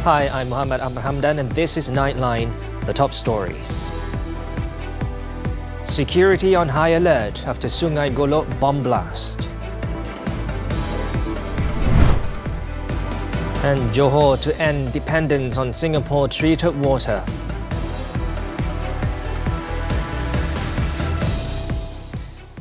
Hi, I'm Muhammed Hamdan and this is Nightline, the top stories. Security on high alert after Sungai Golok bomb blast. And Johor to end dependence on Singapore treated water.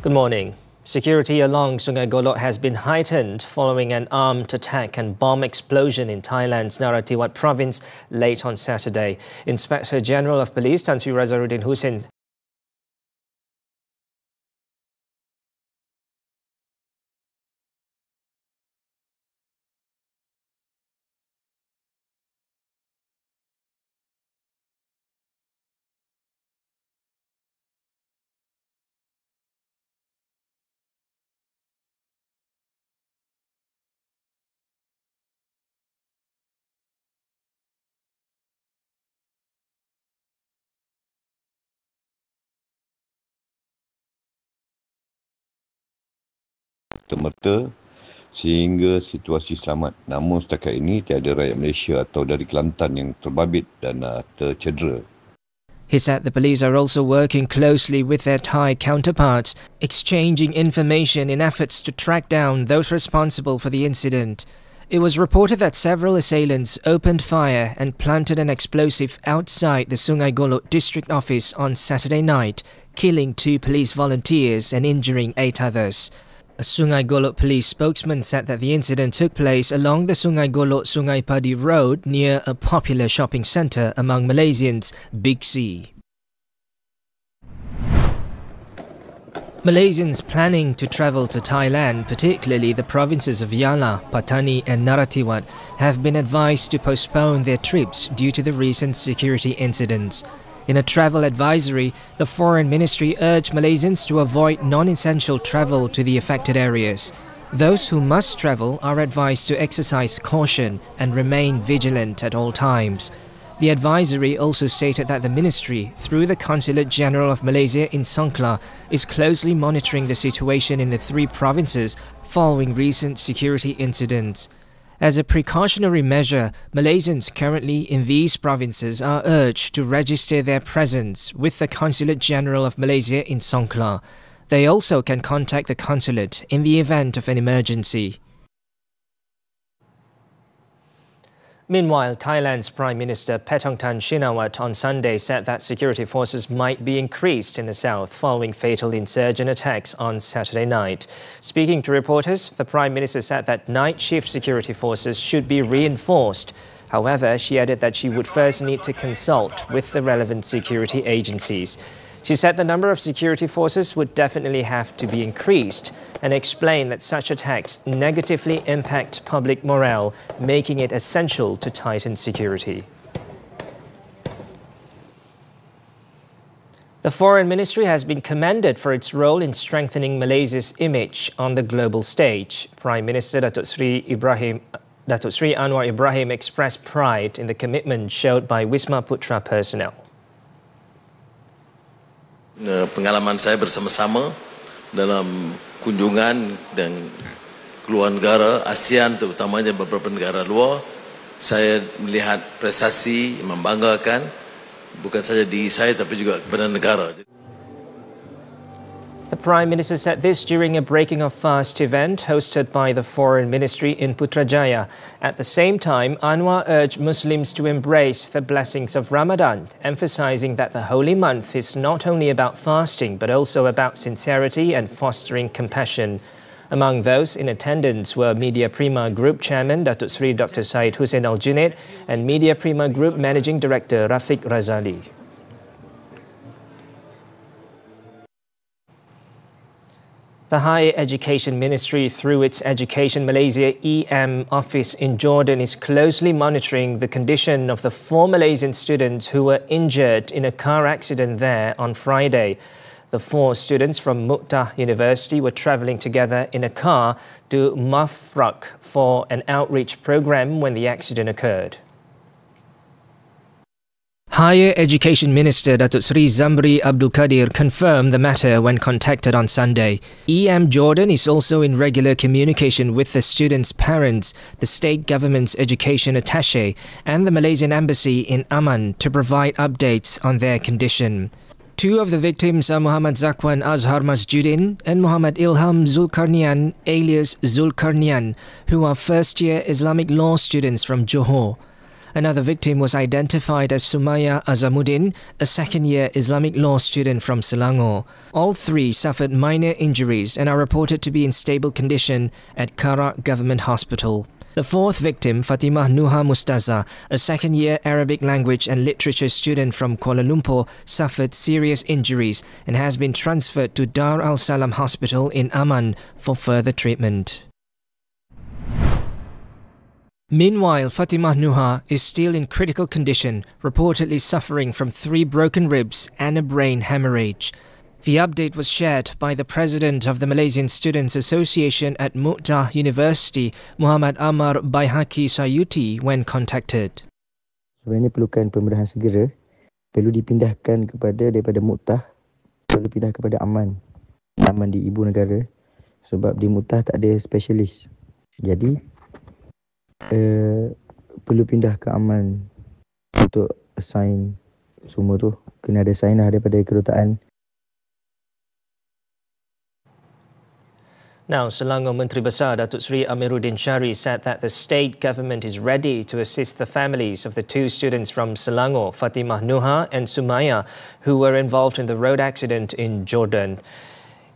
Good morning. Security along Sungai Golok has been heightened following an armed attack and bomb explosion in Thailand's Narathiwat province late on Saturday. Inspector General of Police Tan Sri Razaruddin Hussein merta sehingga situasi selamat. Namun setakat ini tiada rakyat Malaysia atau dari Kelantan yang terbabit dan tercedera. He said the police are also working closely with their Thai counterparts, exchanging information in efforts to track down those responsible for the incident. It was reported that several assailants opened fire and planted an explosive outside the Sungai Golok district office on Saturday night, killing 2 police volunteers and injuring 8 others. A Sungai Golok police spokesman said that the incident took place along the Sungai Golok-Sungai Padi Road near a popular shopping centre among Malaysians, Big C. Malaysians planning to travel to Thailand, particularly the provinces of Yala, Patani and Narathiwat, have been advised to postpone their trips due to the recent security incidents. In a travel advisory, the Foreign Ministry urged Malaysians to avoid non-essential travel to the affected areas. Those who must travel are advised to exercise caution and remain vigilant at all times. The advisory also stated that the ministry, through the Consulate General of Malaysia in Songkhla, is closely monitoring the situation in the 3 provinces following recent security incidents. As a precautionary measure, Malaysians currently in these provinces are urged to register their presence with the Consulate General of Malaysia in Songkhla. They also can contact the consulate in the event of an emergency. Meanwhile, Thailand's Prime Minister Paetongtarn Shinawatra on Sunday said that security forces might be increased in the south following fatal insurgent attacks on Saturday night. Speaking to reporters, the Prime Minister said that night shift security forces should be reinforced. However, she added that she would first need to consult with the relevant security agencies. She said the number of security forces would definitely have to be increased and explained that such attacks negatively impact public morale, making it essential to tighten security. The Foreign Ministry has been commended for its role in strengthening Malaysia's image on the global stage. Prime Minister Datuk Sri Anwar Ibrahim expressed pride in the commitment showed by Wisma Putra personnel. Pengalaman saya bersama-sama dalam kunjungan dan keluar negara ASEAN, terutamanya beberapa negara luar, saya melihat prestasi membanggakan bukan saja diri saya tapi juga kepada negara. The Prime Minister said this during a breaking of fast event hosted by the Foreign Ministry in Putrajaya. At the same time, Anwar urged Muslims to embrace the blessings of Ramadan, emphasizing that the holy month is not only about fasting but also about sincerity and fostering compassion. Among those in attendance were Media Prima Group Chairman Datuk Sri Dr. Syed Hussein Al-Junaid and Media Prima Group Managing Director Rafiq Razali. The Higher Education Ministry, through its Education Malaysia EM office in Jordan, is closely monitoring the condition of the 4 Malaysian students who were injured in a car accident there on Friday. The 4 students from Muqtah University were travelling together in a car to Mafraq for an outreach program when the accident occurred. Higher Education Minister Datuk Seri Zamri Abdul Kadir confirmed the matter when contacted on Sunday. EM Jordan is also in regular communication with the students' parents, the state government's education attaché and the Malaysian embassy in Amman to provide updates on their condition. Two of the victims are Muhammad Zakwan Azhar Masjudin and Muhammad Ilham Zulkarnian alias Zulkarnian, who are first-year Islamic law students from Johor. Another victim was identified as Sumaya Azamuddin, a second-year Islamic law student from Selangor. All three suffered minor injuries and are reported to be in stable condition at Karak Government Hospital. The fourth victim, Fatimah Nuha Mustaza, a second-year Arabic language and literature student from Kuala Lumpur, suffered serious injuries and has been transferred to Dar Al Salam Hospital in Amman for further treatment. Meanwhile, Fatimah Nuha is still in critical condition, reportedly suffering from 3 broken ribs and a brain hemorrhage. The update was shared by the president of the Malaysian Students Association at Mu'tah University, Muhammad Amar Baihaki Sayuti, when contacted. Sebenarnya perlukan pembedahan segera, perlu dipindahkan daripada Mu'tah, perlu pindah kepada Aman di ibu negara, sebab di Mu'tah tak ada spesialis. Jadi perlu pindah ke Aman untuk assign semua tu. Kena ada sign lah daripada kedutaan. Now, Selangor Menteri Besar Datuk Seri Amiruddin Syari said that the state government is ready to assist the families of the 2 students from Selangor, Fatimah Nuha and Sumaya, who were involved in the road accident in Jordan.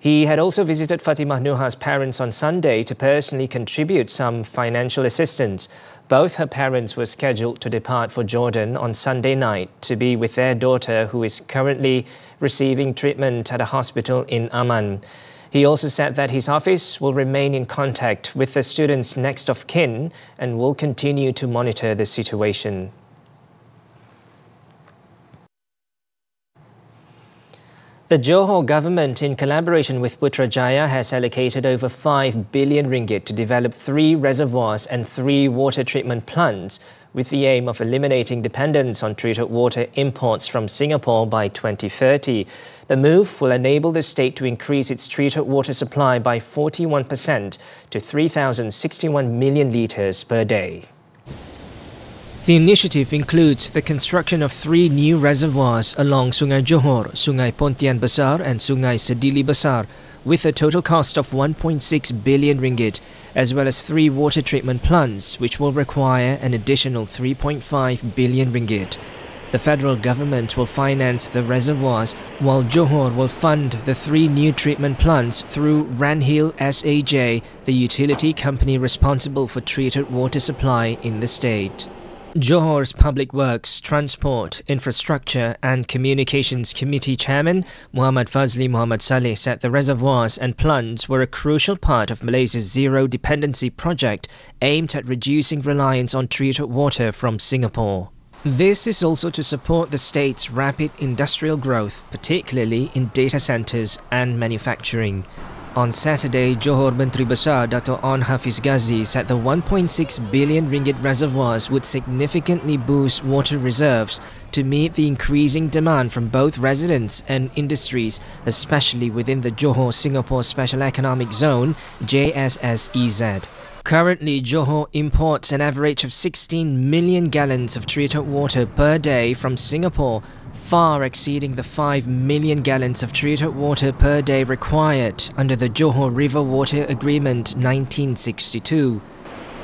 He had also visited Fatimah Nuha's parents on Sunday to personally contribute some financial assistance. Both her parents were scheduled to depart for Jordan on Sunday night to be with their daughter, who is currently receiving treatment at a hospital in Amman. He also said that his office will remain in contact with the students' next of kin and will continue to monitor the situation. The Johor government, in collaboration with Putrajaya, has allocated over 5 billion ringgit to develop 3 reservoirs and 3 water treatment plants, with the aim of eliminating dependence on treated water imports from Singapore by 2030. The move will enable the state to increase its treated water supply by 41% to 3,061 million litres per day. The initiative includes the construction of 3 new reservoirs along Sungai Johor, Sungai Pontian Besar and Sungai Sedili Besar, with a total cost of 1.6 billion ringgit, as well as 3 water treatment plants, which will require an additional 3.5 billion ringgit. The federal government will finance the reservoirs, while Johor will fund the 3 new treatment plants through Ranhill SAJ, the utility company responsible for treated water supply in the state. Johor's Public Works, Transport, Infrastructure and Communications Committee Chairman Muhammad Fazli Muhammad Saleh said the reservoirs and plants were a crucial part of Malaysia's Zero Dependency project aimed at reducing reliance on treated water from Singapore. This is also to support the state's rapid industrial growth, particularly in data centres and manufacturing. On Saturday, Johor Menteri Besar Dato' On Hafiz Ghazi said the 1.6 billion ringgit reservoirs would significantly boost water reserves to meet the increasing demand from both residents and industries, especially within the Johor-Singapore Special Economic Zone, JSSEZ. Currently, Johor imports an average of 16 million gallons of treated water per day from Singapore, far exceeding the 5 million gallons of treated water per day required under the Johor River Water Agreement 1962.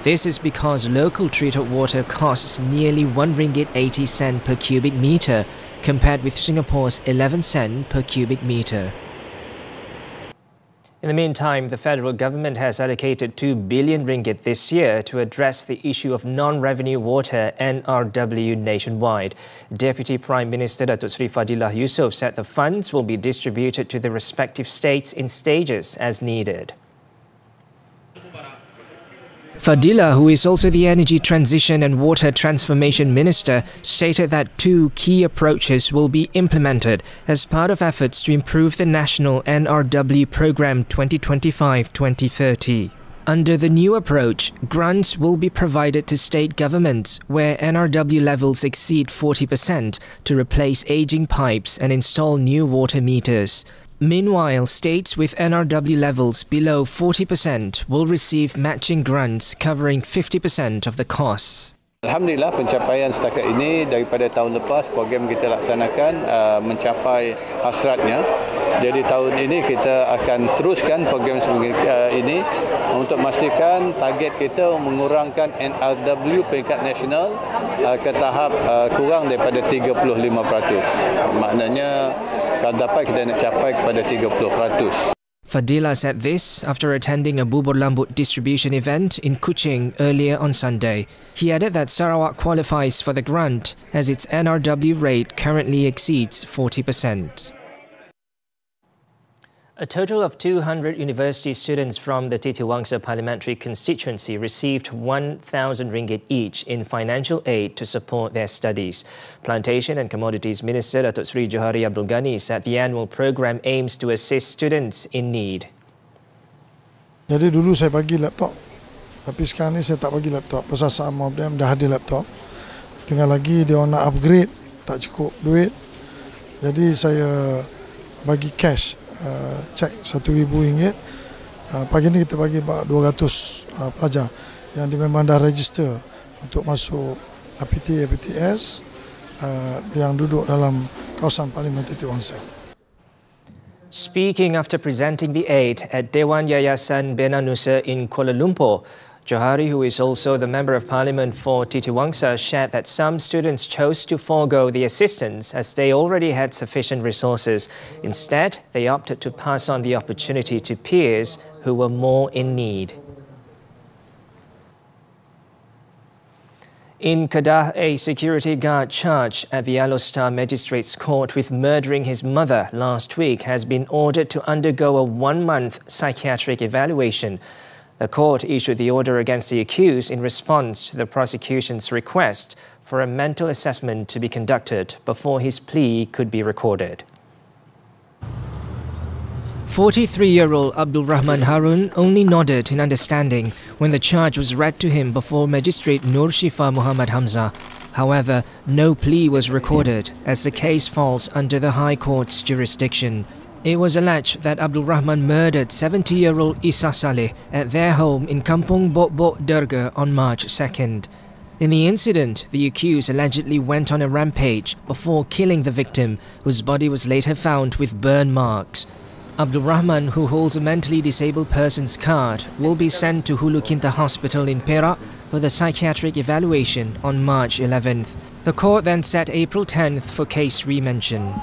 This is because local treated water costs nearly 1 ringgit 80 cent per cubic metre, compared with Singapore's 11 cent per cubic metre. In the meantime, the federal government has allocated 2 billion ringgit this year to address the issue of non-revenue water NRW nationwide. Deputy Prime Minister Datuk Seri Fadilah Yusof said the funds will be distributed to the respective states in stages as needed. Fadilah, who is also the Energy Transition and Water Transformation Minister, stated that 2 key approaches will be implemented as part of efforts to improve the national NRW program 2025-2030. Under the new approach, grants will be provided to state governments where NRW levels exceed 40% to replace aging pipes and install new water meters. Meanwhile, states with NRW levels below 40% will receive matching grants covering 50% of the costs. Alhamdulillah, pencapaian setakat ini daripada tahun lepas program kita laksanakan mencapai hasratnya. Jadi tahun ini kita akan teruskan program ini untuk memastikan target kita mengurangkan NRW peringkat nasional ke tahap kurang daripada 35%. Maknanya kalau dapat kita nak capai kepada 30%. Fadila said this after attending a bubur lambut distribution event in Kuching earlier on Sunday. He added that Sarawak qualifies for the grant as its NRW rate currently exceeds 40%. A total of 200 university students from the Titiwangsa parliamentary constituency received 1,000 ringgit each in financial aid to support their studies. Plantation and Commodities Minister Datuk Seri Johari Abdul Ghani said the annual program aims to assist students in need. Jadi dulu saya bagi laptop, tapi sekarang ni saya tak bagi laptop. Pasal some of them dah ada laptop. Tinggal lagi dia nak upgrade, tak cukup duit. Jadi saya bagi cash. Cek RM1,000. Pagi ni kita bagi 200 pelajar yang memang dah register untuk masuk APT, APTS yang duduk dalam kawasan Parlimen Titiwangsa. Speaking after presenting the aid at Dewan Yayasan Bena Nusa in Kuala Lumpur, Johari, who is also the Member of Parliament for Titiwangsa, shared that some students chose to forego the assistance as they already had sufficient resources. Instead, they opted to pass on the opportunity to peers who were more in need. In Kedah, a security guard charged at the Alostar Magistrates Court with murdering his mother last week has been ordered to undergo a 1-month psychiatric evaluation. The court issued the order against the accused in response to the prosecution's request for a mental assessment to be conducted before his plea could be recorded. 43-year-old Abdul Rahman Harun only nodded in understanding when the charge was read to him before Magistrate Nur Shifa Muhammad Hamza. However, no plea was recorded as the case falls under the High Court's jurisdiction. It was alleged that Abdul Rahman murdered 70-year-old Isa Saleh at their home in Kampung Bok Derga on March 2nd. In the incident, the accused allegedly went on a rampage before killing the victim, whose body was later found with burn marks. Abdul Rahman, who holds a mentally disabled person's card, will be sent to Hulu Kinta Hospital in Perak for the psychiatric evaluation on March 11th. The court then set April 10th for case remention.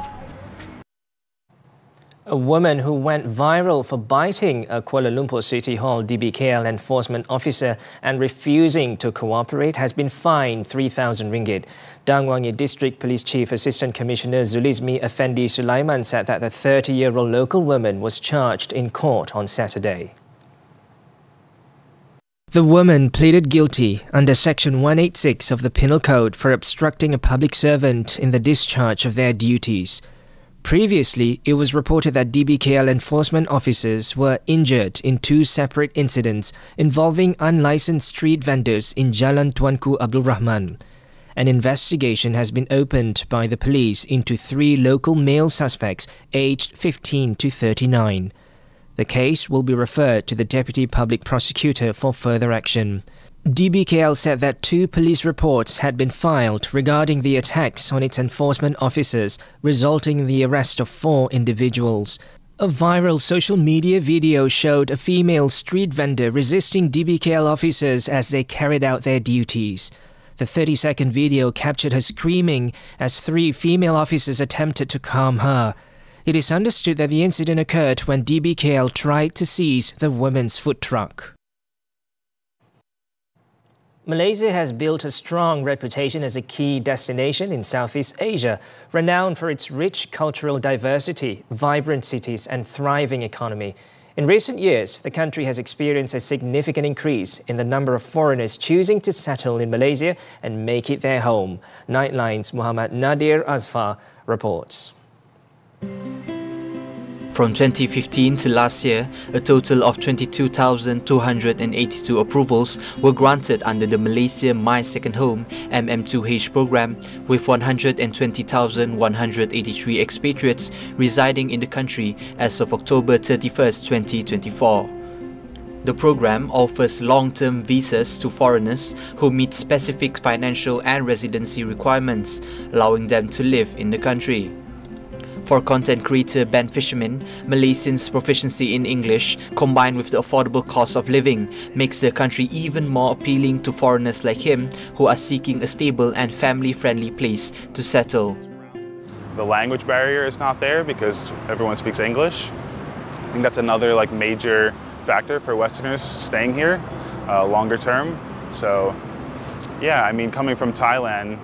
A woman who went viral for biting a Kuala Lumpur City Hall DBKL enforcement officer and refusing to cooperate has been fined 3,000 ringgit. Dang Wangi District Police Chief Assistant Commissioner Zulizmi Effendi Sulaiman said that the 30-year-old local woman was charged in court on Saturday. The woman pleaded guilty under Section 186 of the Penal Code for obstructing a public servant in the discharge of their duties. Previously, it was reported that DBKL enforcement officers were injured in 2 separate incidents involving unlicensed street vendors in Jalan Tuanku Abdul Rahman. An investigation has been opened by the police into 3 local male suspects aged 15 to 39. The case will be referred to the Deputy Public Prosecutor for further action. DBKL said that 2 police reports had been filed regarding the attacks on its enforcement officers, resulting in the arrest of 4 individuals. A viral social media video showed a female street vendor resisting DBKL officers as they carried out their duties. The 30-second video captured her screaming as 3 female officers attempted to calm her. It is understood that the incident occurred when DBKL tried to seize the woman's food truck. Malaysia has built a strong reputation as a key destination in Southeast Asia, renowned for its rich cultural diversity, vibrant cities and thriving economy. In recent years, the country has experienced a significant increase in the number of foreigners choosing to settle in Malaysia and make it their home. Nightline's Muhammad Nadir Azfar reports. From 2015 to last year, a total of 22,282 approvals were granted under the Malaysia My Second Home MM2H program, with 120,183 expatriates residing in the country as of October 31st, 2024. The program offers long-term visas to foreigners who meet specific financial and residency requirements, allowing them to live in the country. For content creator Ben Fisherman, Malaysians' proficiency in English, combined with the affordable cost of living, makes the country even more appealing to foreigners like him who are seeking a stable and family-friendly place to settle. The language barrier is not there because everyone speaks English. I think that's another major factor for Westerners staying here longer term. So, yeah, I mean, coming from Thailand,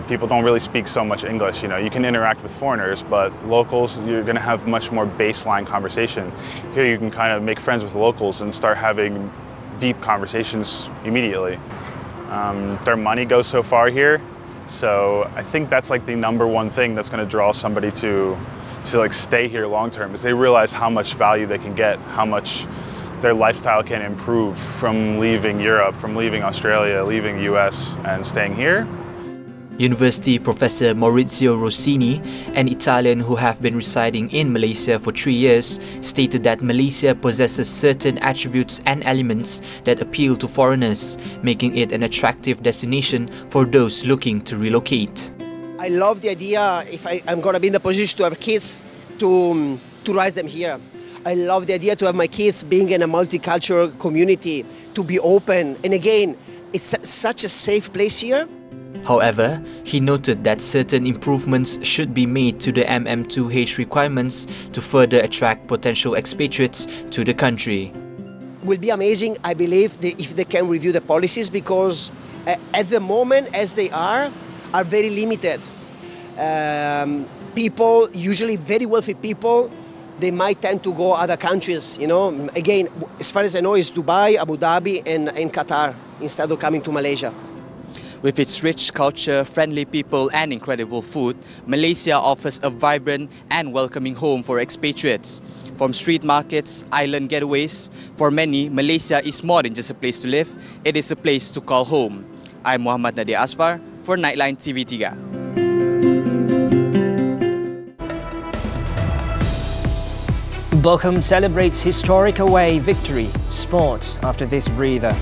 people don't really speak so much English. You can interact with foreigners, but locals, you're going to have much more baseline conversation. Here you can kind of make friends with locals and start having deep conversations immediately. Their money goes so far here, so I think that's the #1 thing that's going to draw somebody to stay here long term, is they realize how much value they can get, how much their lifestyle can improve from leaving Europe, from leaving Australia, leaving US and staying here. University Professor Maurizio Rossini, an Italian who have been residing in Malaysia for 3 years, stated that Malaysia possesses certain attributes and elements that appeal to foreigners, making it an attractive destination for those looking to relocate. I love the idea, if I'm going to be in the position to have kids, to raise them here. I love the idea to have my kids being in a multicultural community, to be open. And again, it's such a safe place here. However, he noted that certain improvements should be made to the MM2H requirements to further attract potential expatriates to the country. Will be amazing, I believe, if they can review the policies, because at the moment, as they are very limited. People, usually very wealthy people, they might tend to go other countries, Again, as far as I know, it's Dubai, Abu Dhabi and Qatar, instead of coming to Malaysia. With its rich culture, friendly people and incredible food, Malaysia offers a vibrant and welcoming home for expatriates. From street markets, island getaways, for many, Malaysia is more than just a place to live, it is a place to call home. I'm Muhammad for Nightline TV3. Bochum celebrates historic away victory. Sports after this breather.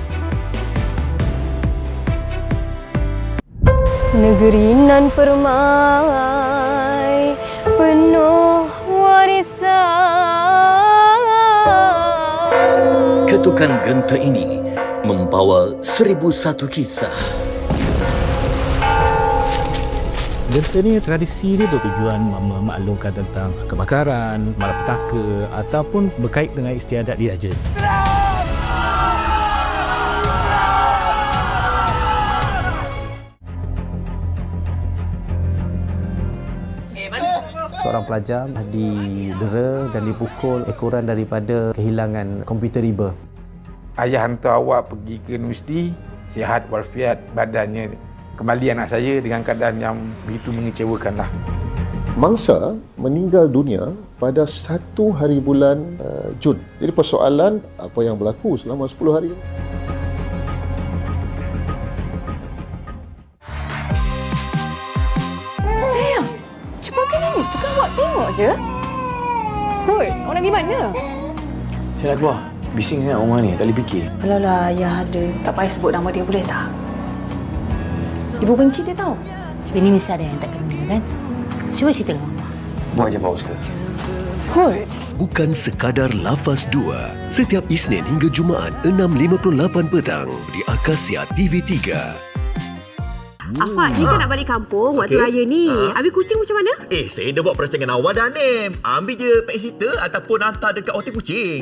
Negeri nan permai penuh warisan. Ketukan genta ini membawa 1001 kisah. Genta ni tradisi dia bertujuan memaklumkan tentang kebakaran, malapetaka ataupun berkait dengan istiadat diraja. Seorang pelajar didera dan dipukul ekoran daripada kehilangan komputer riba. Ayah hantar awak pergi ke universiti, sihat walafiat badannya. Kembali anak saya dengan keadaan yang begitu mengecewakanlah. Mangsa meninggal dunia pada 1 hari bulan Jun. Jadi persoalan apa yang berlaku selama 10 hari. Sayang, cepat ke nangis tu kan awak tengok je. Hoi, awak nak pergi mana? Saya nak keluar. Bising sangat rumah ni, tak boleh fikir. Kalau lah ayah ada, tak payah sebut nama dia boleh tak? Ibu benci dia tahu. Ini mesti ada yang tak kena kan? Cuba cerita dengan Mama. Buat je Pak suka. Hoi. Bukan sekadar lafaz dua. Setiap Isnin hingga Jumaat 6.58 petang di Akasia TV3. Ahmad, ni kan nak balik kampung waktu raya ni. Habis kucing macam mana? Saya dah buat perancangan awal dah ni. Ambil je pet sitter ataupun hantar dekat hotel kucing.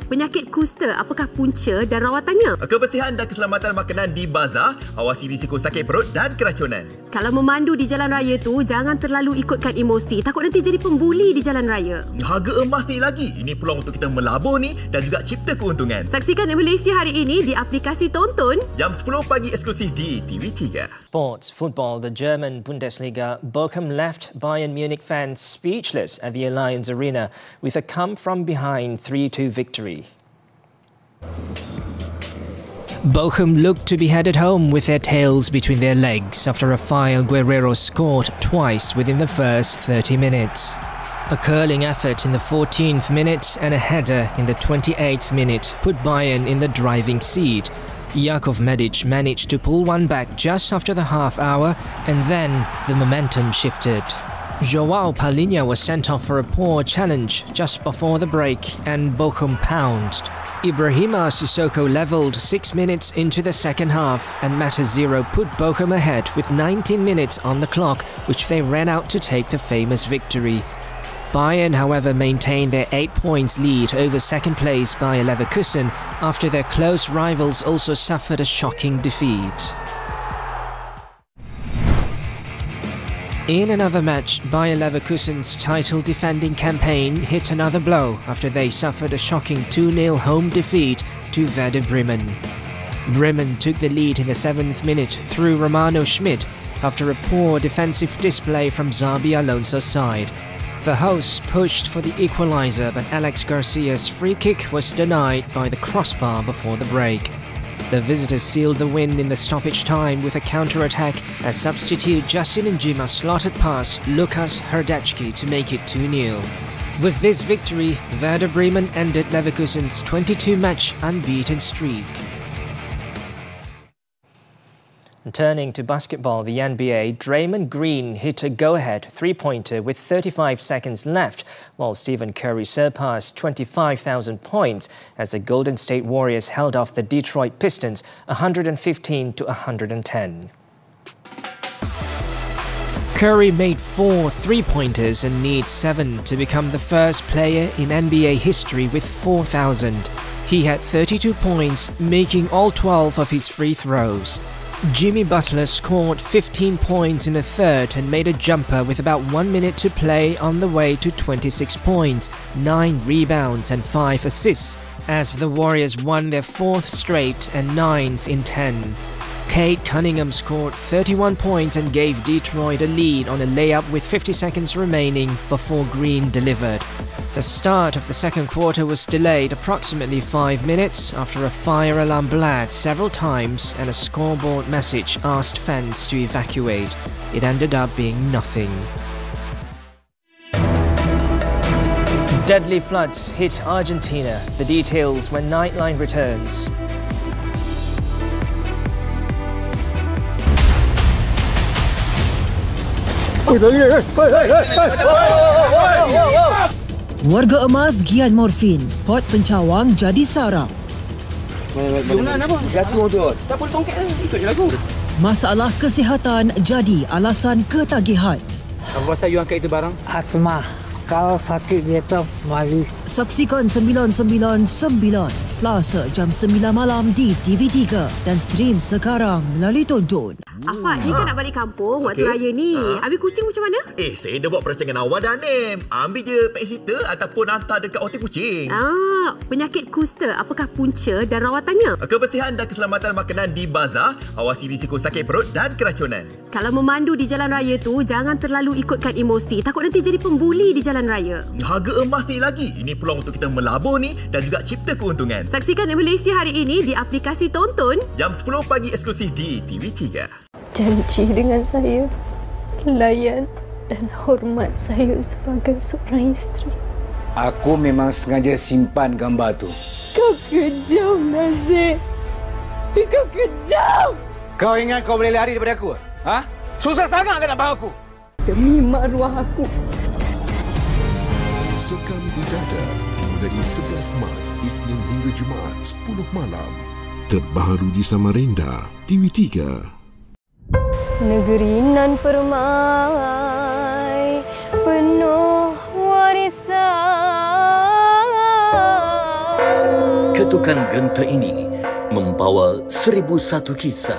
Penyakit kusta, apakah punca dan rawatannya? Kebersihan dan keselamatan makanan di bazar. Awasi risiko sakit perut dan keracunan. Kalau memandu di jalan raya tu, jangan terlalu ikutkan emosi. Takut nanti jadi pembuli di jalan raya. Harga emas ni lagi. Ini peluang untuk kita melabur ni dan juga cipta keuntungan. Saksikan Malaysia hari ini di aplikasi Tonton. Jam 10 pagi eksklusif di TV3. Sports, football, the German Bundesliga. Bochum left Bayern Munich fans speechless at the Allianz Arena with a come-from-behind 3-2 victory. Bochum looked to be headed home with their tails between their legs after Rafael Guerrero scored twice within the first 30 minutes. A curling effort in the 14th minute and a header in the 28th minute put Bayern in the driving seat. Jakov Medic managed to pull one back just after the half hour, and then the momentum shifted. João Palhinha was sent off for a poor challenge just before the break, and Bochum pounced. Ibrahima Sissoko levelled 6 minutes into the second half, and Mata Zero put Bochum ahead with 19 minutes on the clock, which they ran out to take the famous victory. Bayern, however, maintained their 8 points lead over second place Bayer Leverkusen after their close rivals also suffered a shocking defeat. In another match, Bayer Leverkusen's title-defending campaign hit another blow after they suffered a shocking 2-0 home defeat to Werder Bremen. Bremen took the lead in the 7th minute through Romano Schmidt after a poor defensive display from Xabi Alonso's side. The hosts pushed for the equaliser, but Alex Garcia's free kick was denied by the crossbar before the break. The visitors sealed the win in the stoppage time with a counter-attack as substitute Justin Njima slotted past Lukas Hrdečky to make it 2-0. With this victory, Werder Bremen ended Leverkusen's 22-match unbeaten streak. Turning to basketball, the NBA, Draymond Green hit a go-ahead three-pointer with 35 seconds left, while Stephen Curry surpassed 25,000 points as the Golden State Warriors held off the Detroit Pistons 115-110. Curry made 4 three-pointers and needs 7 to become the first player in NBA history with 4,000. He had 32 points, making all 12 of his free throws. Jimmy Butler scored 15 points in the third and made a jumper with about 1 minute to play on the way to 26 points, 9 rebounds and 5 assists as the Warriors won their 4th straight and 9th in 10. Cade Cunningham scored 31 points and gave Detroit a lead on a layup with 50 seconds remaining before Green delivered. The start of the second quarter was delayed approximately 5 minutes after a fire alarm blared several times and a scoreboard message asked fans to evacuate. It ended up being nothing. Deadly floods hit Argentina. The details when Nightline returns. Warga emas gian morfin, pot pencawang jadi sarap. Masalah kesihatan jadi alasan ketagihan. Apa pasal you angkat itu barang? Asma. Kalau sakit biasa mari. Saksikan 999 Selasa jam 9 malam di TV3 dan stream sekarang melalui Tonton. Ahmad, ni kan nak balik kampung waktu raya ni. Habis kucing macam mana? Saya dah buat perancangan awal dah, Nem. Ambil je pet sitter ataupun hantar dekat hotel kucing. Penyakit kusta, apakah punca dan rawatannya? Kebersihan dan keselamatan makanan di bazar, awasi risiko sakit perut dan keracunan. Kalau memandu di jalan raya tu, jangan terlalu ikutkan emosi. Takut nanti jadi pembuli di jalan raya. Harga emas ni lagi. Ini peluang untuk kita melabur ni dan juga cipta keuntungan. Saksikan Malaysia hari ini di aplikasi Tonton. Jam 10 pagi eksklusif di TV3. Janji dengan saya, layan dan hormat saya sebagai seorang isteri. Aku memang sengaja simpan gambar tu. Kau kejam, Nazir. Kau kejam. Kau ingat kau boleh lari daripada aku? Ha? Susah sangat kan nak faham aku? Demi maruah aku. Sekam di dada mulai 11 Mac, Isnin hingga Jumaat 10 malam. Terbaru di Samarinda, TV3. Negeri nan permai penuh warisan. Ketukan genta ini membawa 1001 kisah.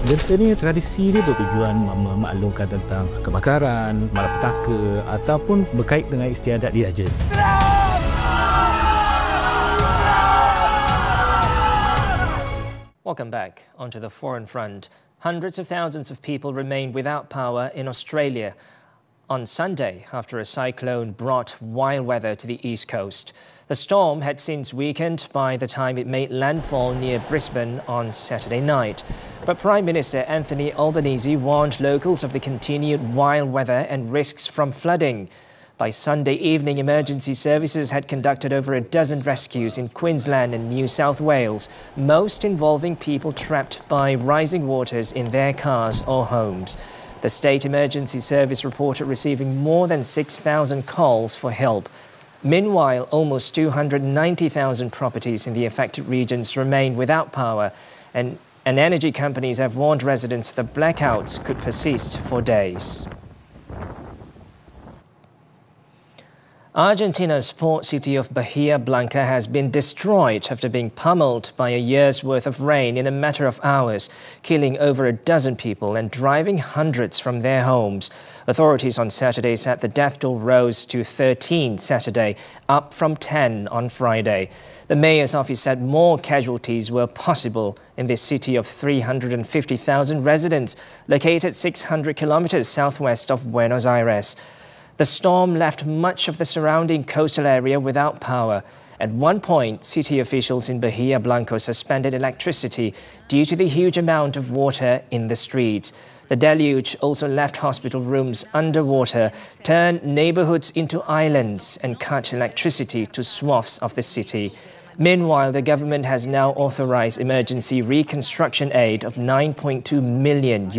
Lentera tradisi dia bertujuan memaklumkan tentang kebakaran, malapetaka ataupun berkait dengan istiadat diraja. Welcome back. Onto the foreign front. Hundreds of thousands of people remain without power in Australia on Sunday after a cyclone brought wild weather to the east coast. The storm had since weakened by the time it made landfall near Brisbane on Saturday night. But Prime Minister Anthony Albanese warned locals of the continued wild weather and risks from flooding. By Sunday evening, emergency services had conducted over a dozen rescues in Queensland and New South Wales, most involving people trapped by rising waters in their cars or homes. The State Emergency Service reported receiving more than 6,000 calls for help. Meanwhile, almost 290,000 properties in the affected regions remain without power, and energy companies have warned residents the blackouts could persist for days. Argentina's port city of Bahia Blanca has been destroyed after being pummeled by a year's worth of rain in a matter of hours, killing over a dozen people and driving hundreds from their homes. Authorities on Saturday said the death toll rose to 13 Saturday, up from 10 on Friday. The mayor's office said more casualties were possible in this city of 350,000 residents, located 600 kilometers southwest of Buenos Aires. The storm left much of the surrounding coastal area without power. At one point, city officials in Bahia Blanca suspended electricity due to the huge amount of water in the streets. The deluge also left hospital rooms underwater, turned neighborhoods into islands, and cut electricity to swaths of the city. Meanwhile, the government has now authorized emergency reconstruction aid of $9.2 million.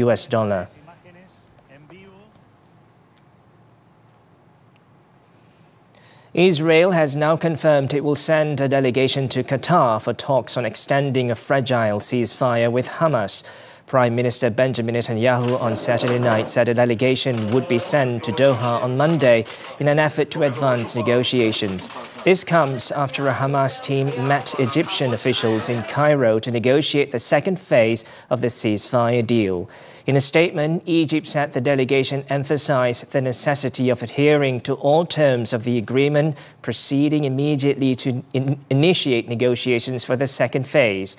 Israel has now confirmed it will send a delegation to Qatar for talks on extending a fragile ceasefire with Hamas. Prime Minister Benjamin Netanyahu on Saturday night said a delegation would be sent to Doha on Monday in an effort to advance negotiations. This comes after a Hamas team met Egyptian officials in Cairo to negotiate the second phase of the ceasefire deal. In a statement, Egypt said the delegation emphasized the necessity of adhering to all terms of the agreement, proceeding immediately to initiate negotiations for the second phase.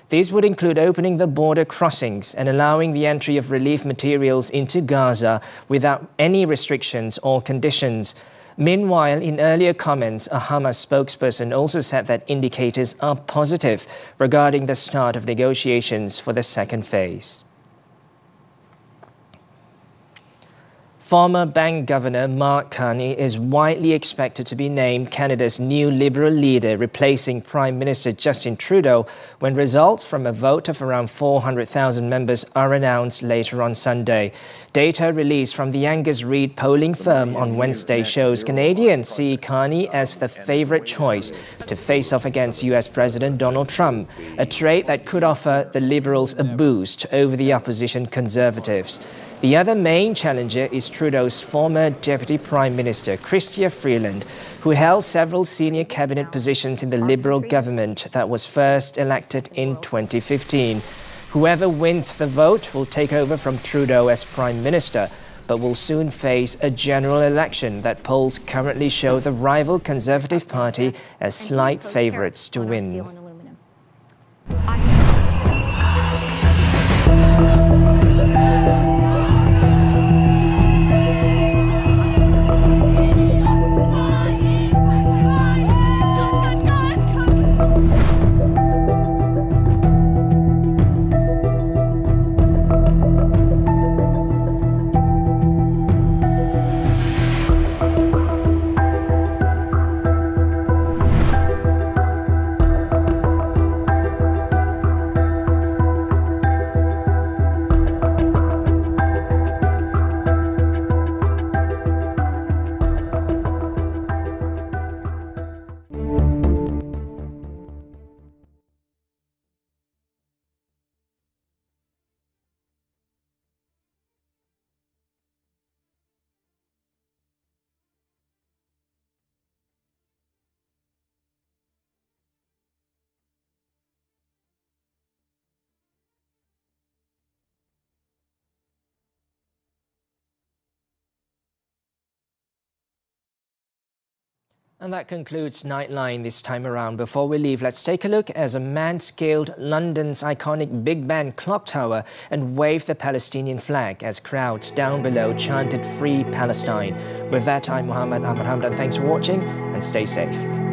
These would include opening the border crossings and allowing the entry of relief materials into Gaza without any restrictions or conditions. Meanwhile, in earlier comments, a Hamas spokesperson also said that indicators are positive regarding the start of negotiations for the second phase. Former bank governor Mark Carney is widely expected to be named Canada's new Liberal leader, replacing Prime Minister Justin Trudeau when results from a vote of around 400,000 members are announced later on Sunday. Data released from the Angus Reid polling firm on Wednesday shows Canadians see Carney as the favourite choice to face off against US President Donald Trump, a trait that could offer the Liberals a boost over the opposition Conservatives. The other main challenger is Trudeau's former Deputy Prime Minister, Chrystia Freeland, who held several senior cabinet positions in the Liberal government that was first elected in 2015. Whoever wins the vote will take over from Trudeau as Prime Minister, but will soon face a general election that polls currently show the rival Conservative Party as slight favourites to win. And that concludes Nightline this time around. Before we leave, let's take a look as a man scaled London's iconic Big Ben clock tower and waved the Palestinian flag as crowds down below chanted Free Palestine. With that, I'm Muhammed, Ahmad Hamdan. Thanks for watching and stay safe.